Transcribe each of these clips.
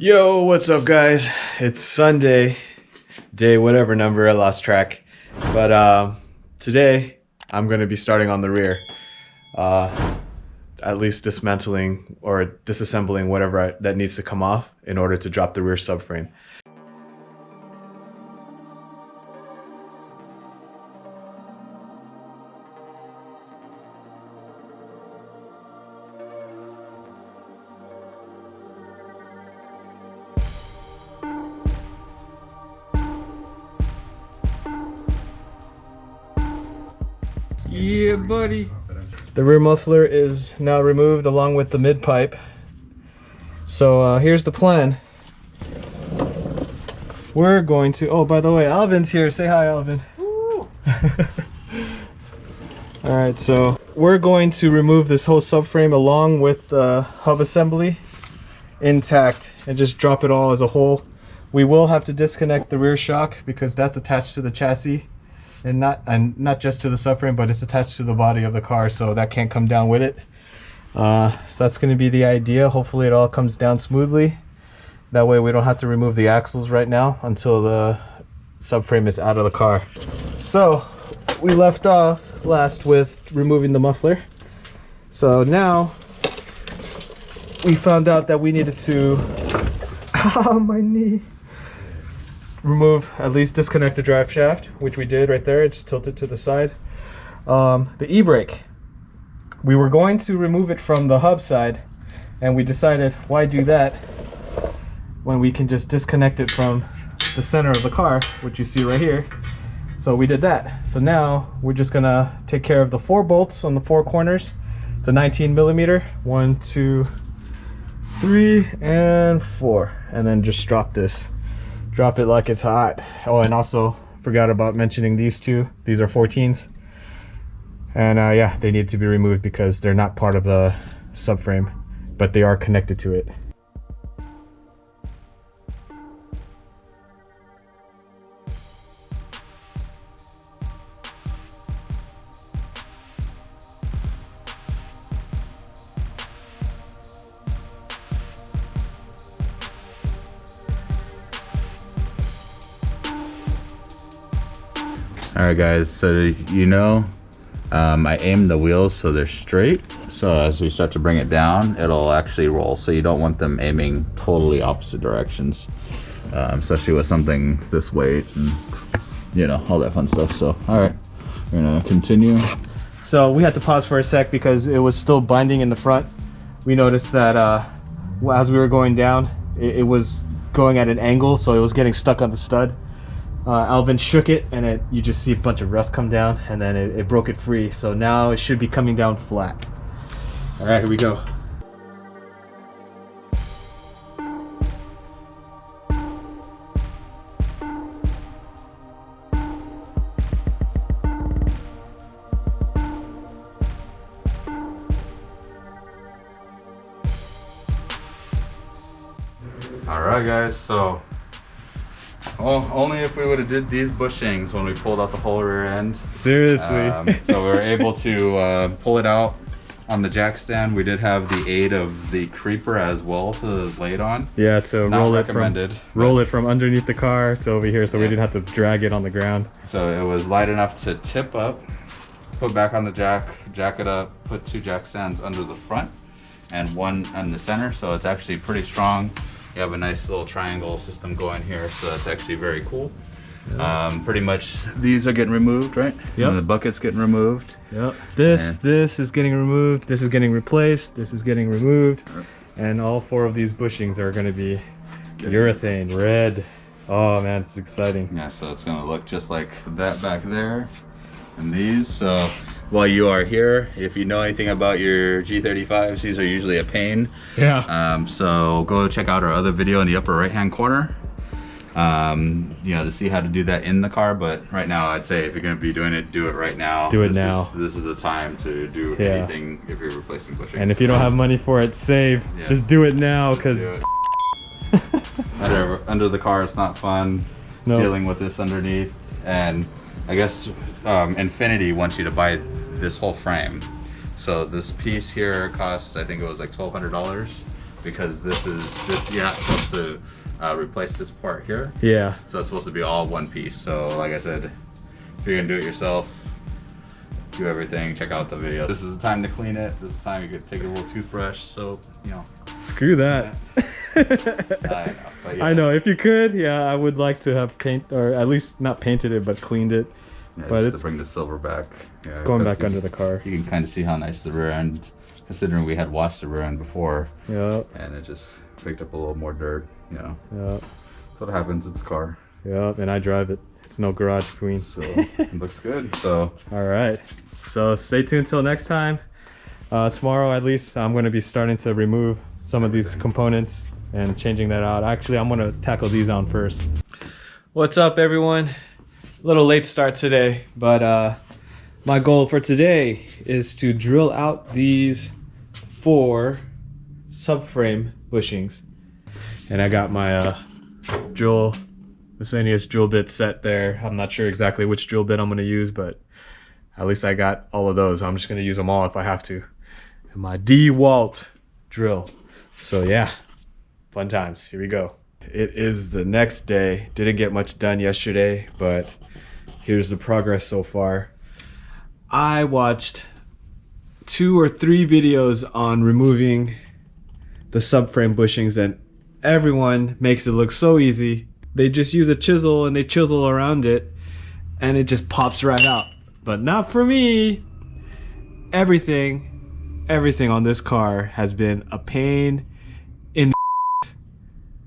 Yo, what's up guys? It's Sunday, day whatever number, I lost track. But today I'm gonna be starting on the rear. At least dismantling or disassembling whatever that needs to come off in order to drop the rear subframe. Yeah, buddy. The rear muffler is now removed along with the mid pipe. So here's the plan. We're going to, oh, by the way, Alvin's here. Say hi, Alvin. Alright, so we're going to remove this whole subframe along with the hub assembly intact and just drop it all as a whole. We will have to disconnect the rear shock because that's attached to the chassis. And not just to the subframe, but it's attached to the body of the car, so that can't come down with it. So that's going to be the idea. Hopefully it all comes down smoothly. That way we don't have to remove the axles right now until the subframe is out of the car. So we left off last with removing the muffler. So now we found out that we needed to my knee. Remove, at least disconnect the drive shaft, which we did right there. It's tilted to the side. The e-brake, we were going to remove it from the hub side, and we decided why do that when we can just disconnect it from the center of the car, which you see right here. So we did that. So now we're just gonna take care of the 4 bolts on the 4 corners, the 19mm, 1, 2, 3, and 4, and then just drop this. Drop it like it's hot. Oh, and also forgot about mentioning these two. These are 14s. And yeah, they need to be removed because they're not part of the subframe, but they are connected to it. Alright guys, so you know, I aimed the wheels so they're straight, so as we start to bring it down it'll actually roll, so you don't want them aiming totally opposite directions, especially with something this weight and you know, all that fun stuff. So alright, we're gonna continue. So we had to pause for a sec because it was still binding in the front. We noticed that as we were going down it was going at an angle, so it was getting stuck on the stud. Alvin shook it and you just see a bunch of rust come down, and then it broke it free. So now it should be coming down flat. All right, here we go. All right guys, so well, only if we would have did these bushings when we pulled out the whole rear end. Seriously. So we were able to pull it out on the jack stand. We did have the aid of the creeper as well to lay it on. Yeah, to roll it from underneath the car to over here, so we didn't have to drag it on the ground. So it was light enough to tip up, put back on the jack it up, put 2 jack stands under the front and 1 in the center, so it's actually pretty strong. You have a nice little triangle system going here, so that's actually very cool. Yeah. Pretty much these are getting removed, right? Yep. And the bucket's getting removed. Yep. This is getting removed, this is getting replaced, this is getting removed. Yep. And all 4 of these bushings are going to be urethane, red. Oh man, it's exciting. Yeah, so it's going to look just like that back there. And these, so while you are here, if you know anything about your G35s, these are usually a pain. Yeah. So go check out our other video in the upper right hand corner, you know, to see how to do that in the car. But right now I'd say if you're going to be doing it, do it right now. Do it now. This is the time to do anything if you're replacing bushings. And if you don't have money for it, save. Yeah. Just do it now, because under the car it's not fun. Nope. Dealing with this underneath. And I guess Infinity wants you to buy this whole frame. So this piece here costs, I think it was like $1,200. because this you're not supposed to replace this part here. Yeah. So it's supposed to be all one piece. So like I said, if you're gonna do it yourself, do everything, check out the video. This is the time to clean it. This is the time you could take a little toothbrush, soap, you know. Screw that. I know, but yeah. I know, if you could, yeah, I would like to have paint, or at least not painted it, but cleaned it. Yeah, but just it's to bring the silver back. Yeah, it's going back under the car. You can kind of see how nice the rear end, considering we had washed the rear end before. Yeah. And it just picked up a little more dirt, you know. Yeah. That's what happens, it's a car. Yeah, and I drive it. It's no garage queen. So it looks good. So all right. So stay tuned till next time. Tomorrow at least I'm going to be starting to remove some of these components and changing that out. Actually, I'm going to tackle these on first. What's up, everyone? A little late start today, but my goal for today is to drill out these 4 subframe bushings. And I got my miscellaneous drill bit set there. I'm not sure exactly which drill bit I'm going to use, but at least I got all of those. I'm just going to use them all if I have to. And my DeWalt drill. So yeah, fun times. Here we go. It is the next day. Didn't get much done yesterday, but here's the progress so far. I watched 2 or 3 videos on removing the subframe bushings, and everyone makes it look so easy. They just use a chisel and they chisel around it and it just pops right out. But not for me. Everything on this car has been a pain in the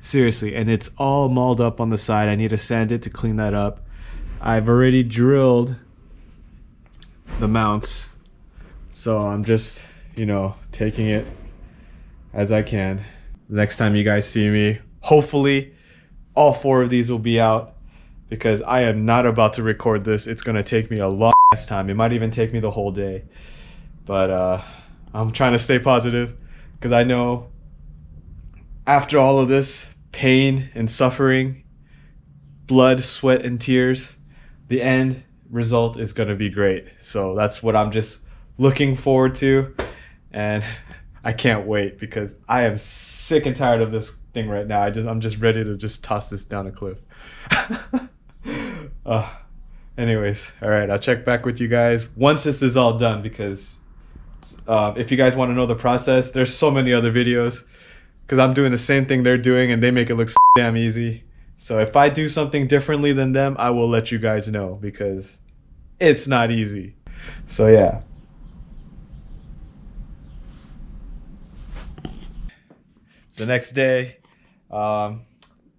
seriously, and it's all mauled up on the side. I need to sand it to clean that up. I've already drilled the mounts, so I'm just, you know, taking it as I can. The next time you guys see me, hopefully all 4 of these will be out, because I am not about to record this. It's gonna take me a long time. It might even take me the whole day, but I'm trying to stay positive, because I know after all of this pain and suffering, blood, sweat, and tears, the end result is gonna be great. So that's what I'm just looking forward to, and I can't wait, because I am sick and tired of this thing right now. I'm just ready to just toss this down a cliff. Anyways, all right, I'll check back with you guys once this is all done, because if you guys want to know the process, there's so many other videos, because I'm doing the same thing they're doing and they make it look so damn easy. So if I do something differently than them, I will let you guys know, because it's not easy. So yeah. It's the next day.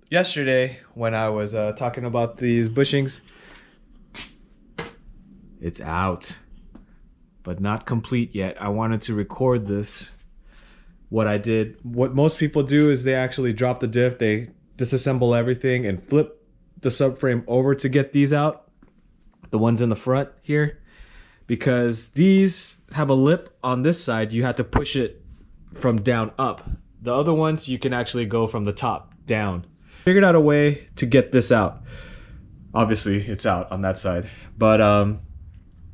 Yesterday, when I was talking about these bushings, it's out, but not complete yet. I wanted to record this. What most people do is they actually drop the diff, they disassemble everything and flip the subframe over to get these out, the ones in the front here, because these have a lip on this side. You have to push it from down up. The other ones, you can actually go from the top down. Figured out a way to get this out. Obviously, it's out on that side. But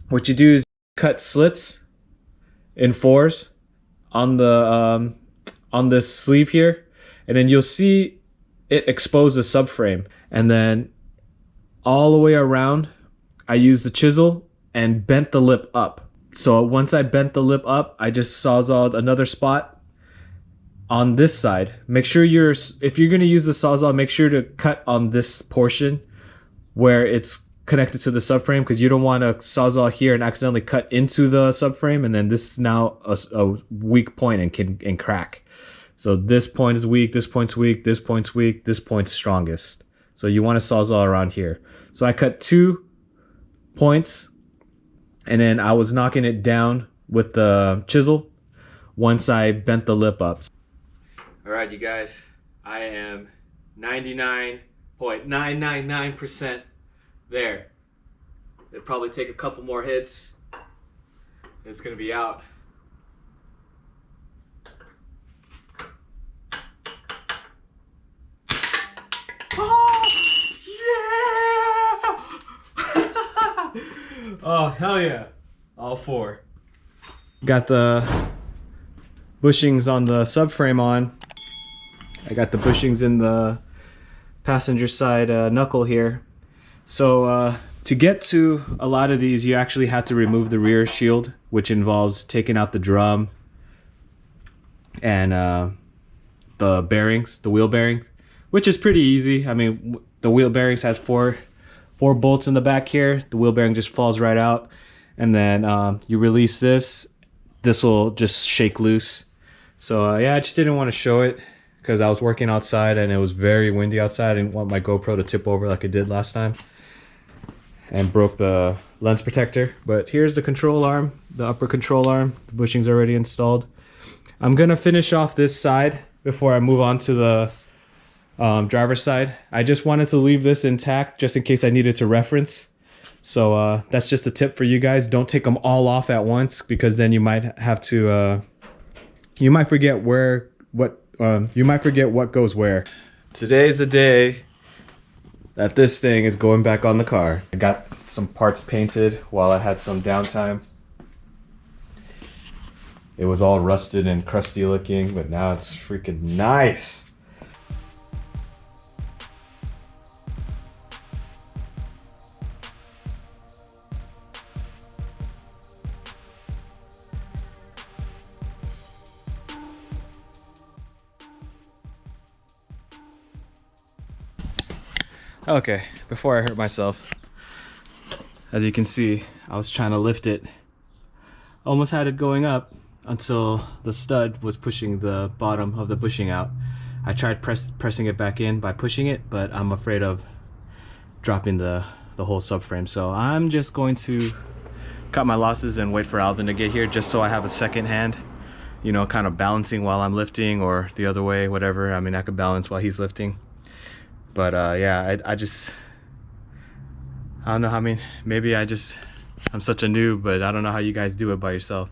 what you do is cut slits in 4s on the on this sleeve here, and then you'll see it expose the subframe. And then all the way around, I used the chisel and bent the lip up. So once I bent the lip up, I just sawzalled another spot on this side. Make sure if you're going to use the sawzall, make sure to cut on this portion where it's connected to the subframe, because you don't want to sawzall here and accidentally cut into the subframe, and then this is now a weak point and can crack. So this point is weak, this point's weak, this point's weak, this point's strongest. So you want to sawzall around here. So I cut 2 points, and then I was knocking it down with the chisel once I bent the lip up. All right, you guys, I am 99.999% there. It'll probably take a couple more hits. It's gonna be out. Oh, yeah! Oh, hell yeah. All 4. Got the bushings on the subframe on. I got the bushings in the passenger side knuckle here. So to get to a lot of these, you actually have to remove the rear shield, which involves taking out the drum and the bearings, the wheel bearings, which is pretty easy. I mean, the wheel bearings has four bolts in the back here. The wheel bearing just falls right out, and then you release this. This will just shake loose. So yeah, I just didn't want to show it because I was working outside and it was very windy outside. I didn't want my GoPro to tip over like it did last time and broke the lens protector. But here's the control arm, the upper control arm. The bushing's already installed. I'm gonna finish off this side before I move on to the driver's side. I just wanted to leave this intact just in case I needed to reference. So that's just a tip for you guys. Don't take them all off at once, because then you might have to you might forget what goes where. Today's the day that this thing is going back on the car. I got some parts painted while I had some downtime. It was all rusted and crusty looking, but now it's freaking nice. Okay, before I hurt myself, as you can see, I was trying to lift it. Almost had it going up until the stud was pushing the bottom of the bushing out. I tried pressing it back in by pushing it, but I'm afraid of dropping the whole subframe. So I'm just going to cut my losses and wait for Alvin to get here, just so I have a second hand, you know, kind of balancing while I'm lifting, or the other way, whatever. I mean, I could balance while he's lifting. But yeah, I don't know how, I mean, maybe I'm such a noob, but I don't know how you guys do it by yourself.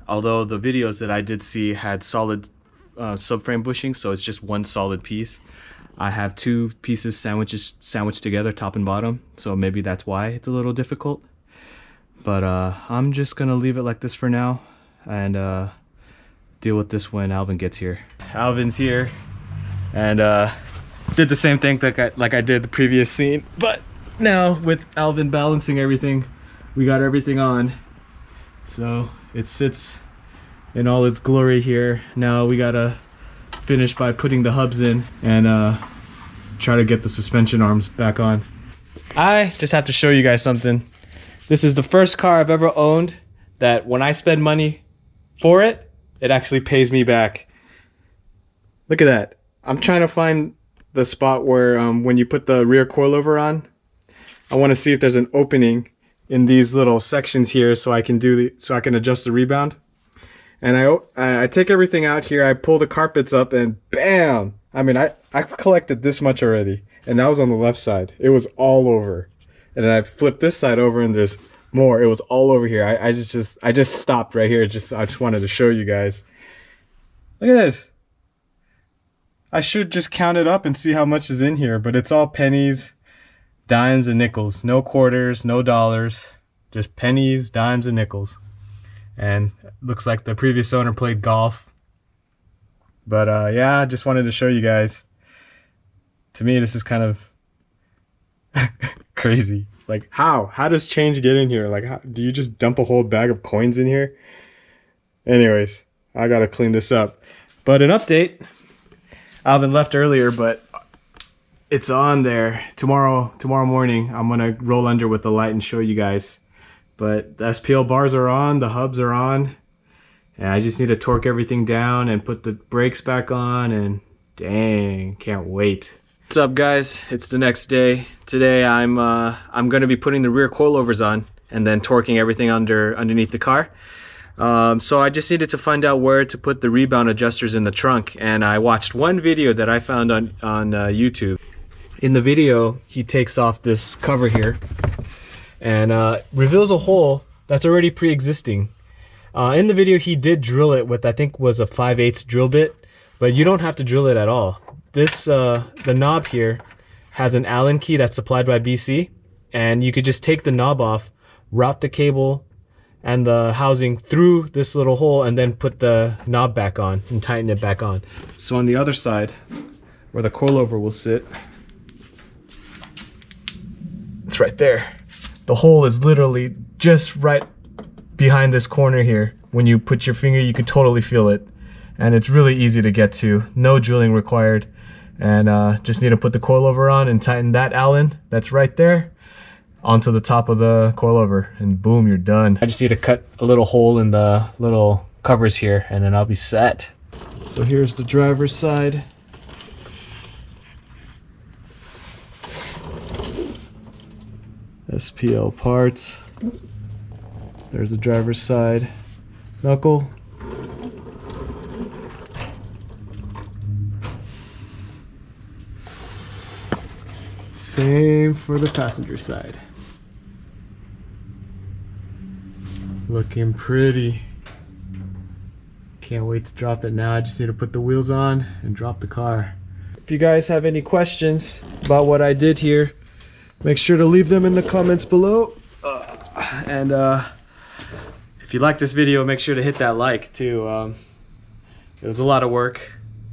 Although the videos that I did see had solid subframe bushing, so it's just one solid piece. I have two pieces sandwiched together, top and bottom, so maybe that's why it's a little difficult. But I'm just gonna leave it like this for now and deal with this when Alvin gets here. Alvin's here, and did the same thing like I did the previous scene, but now with Alvin balancing everything, we got everything on, so it sits in all its glory here. Now we gotta finish by putting the hubs in and try to get the suspension arms back on. I just have to show you guys something. This is the first car I've ever owned that when I spend money for it, it actually pays me back. Look at that. I'm trying to find the spot where when you put the rear coilover on, I want to see if there's an opening in these little sections here so I can adjust the rebound. And I take everything out here, I pull the carpets up, and bam! I mean, I've collected this much already, and that was on the left side. It was all over. And then I flipped this side over and there's more. It was all over here. I just stopped right here. I just wanted to show you guys. Look at this. I should just count it up and see how much is in here, but it's all pennies, dimes, and nickels. No quarters, no dollars, just pennies, dimes, and nickels. And looks like the previous owner played golf. But yeah, I just wanted to show you guys. To me, this is kind of crazy. Like, how does change get in here? Like, do you just dump a whole bag of coins in here? Anyways, I gotta clean this up. But an update. Alvin left earlier, but it's on there. Tomorrow morning, I'm gonna roll under with the light and show you guys. But the SPL bars are on, the hubs are on, and I just need to torque everything down and put the brakes back on, and dang, can't wait. What's up, guys? It's the next day. Today I'm gonna be putting the rear coilovers on and then torquing everything underneath the car. So I just needed to find out where to put the rebound adjusters in the trunk, and I watched one video that I found on YouTube. In the video, he takes off this cover here and reveals a hole that's already pre-existing. In the video, he did drill it with, I think was a 5/8 drill bit, but you don't have to drill it at all. This the knob here has an Allen key that's supplied by BC, and you could just take the knob off, route the cable and the housing through this little hole and then put the knob back on and tighten it back on. So on the other side, where the coilover will sit, it's right there. The hole is literally just right behind this corner here. When you put your finger, you can totally feel it. And it's really easy to get to. No drilling required. And just need to put the coilover on and tighten that Allen that's right there onto the top of the coilover, and boom, you're done. I just need to cut a little hole in the little covers here and then I'll be set. So here's the driver's side. SPL parts. There's the driver's side knuckle. Same for the passenger side. Looking pretty. Can't wait to drop it now. I just need to put the wheels on and drop the car. If you guys have any questions about what I did here, make sure to leave them in the comments below. And if you like this video, make sure to hit that like too. It was a lot of work.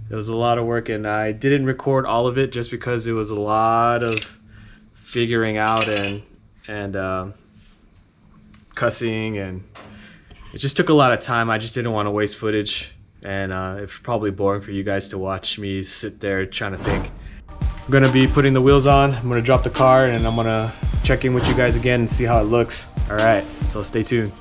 It was a lot of work, and I didn't record all of it just because it was a lot of figuring out and cussing, and it just took a lot of time. I just didn't want to waste footage, and it's probably boring for you guys to watch me sit there trying to think. I'm gonna be putting the wheels on. I'm gonna drop the car, and I'm gonna check in with you guys again and see how it looks. All right, so stay tuned.